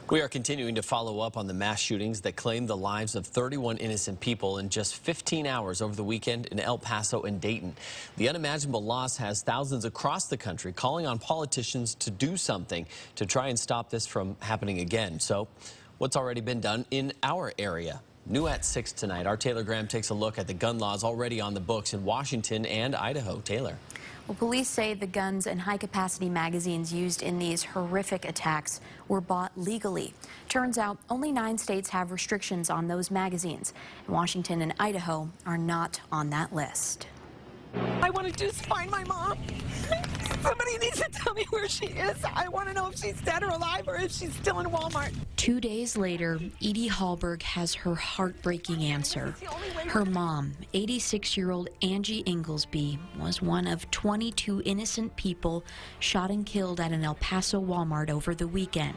We are continuing to follow up on the mass shootings that claimed the lives of 31 innocent people in just 15 hours over the weekend in El Paso and Dayton. The unimaginable loss has thousands across the country calling on politicians to do something to try and stop this from happening again. So what's already been done in our area? New at 6 tonight, our Taylor Graham takes a look at the gun laws already on the books in Washington and Idaho. Taylor. Well, police say the guns and high-capacity magazines used in these horrific attacks were bought legally. Turns out only 9 states have restrictions on those magazines. Washington and Idaho are not on that list. I want to just find my mom. Somebody needs to tell me where she is. I want to know if she's dead or alive or if she's still in Walmart. 2 days later, Edie Hallberg has her heartbreaking answer. Her mom, 86-year-old Angie Inglesby, was one of 22 innocent people shot and killed at an El Paso Walmart over the weekend.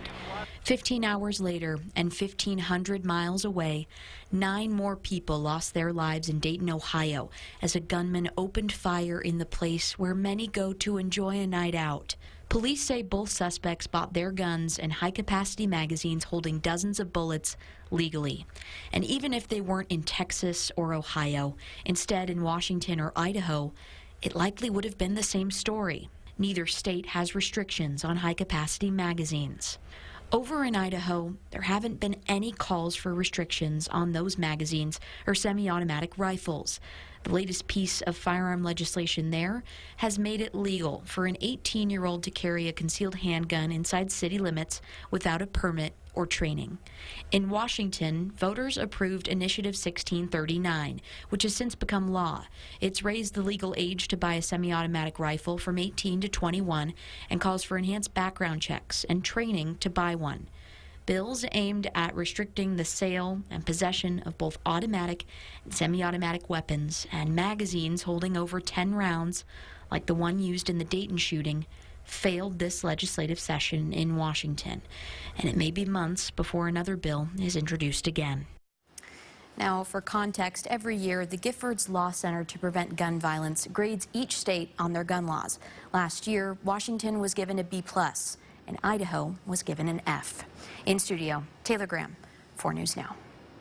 15 hours later and 1,500 miles away, 9 more people lost their lives in Dayton, Ohio, as a gunman opened fire in the place where many go to enjoy a night out. Police say both suspects bought their guns and high-capacity magazines holding dozens of bullets legally. And even if they weren't in Texas or Ohio, instead in Washington or Idaho, it likely would have been the same story. Neither state has restrictions on high-capacity magazines. Over in Idaho, there haven't been any calls for restrictions on those magazines or semi-automatic rifles. The latest piece of firearm legislation there has made it legal for an 18-year-old to carry a concealed handgun inside city limits without a permit or training. In Washington, voters approved Initiative 1639, which has since become law. It's raised the legal age to buy a semi-automatic rifle from 18 to 21 and calls for enhanced background checks and training to buy one. Bills aimed at restricting the sale and possession of both automatic and semi-automatic weapons and magazines holding over 10 rounds, like the one used in the Dayton shooting, failed this legislative session in Washington, and it may be months before another bill is introduced again. Now, for context, every year the Giffords Law Center to Prevent Gun Violence grades each state on their gun laws. Last year, Washington was given a B+, and Idaho was given an F. In studio, Taylor Graham, 4 News Now.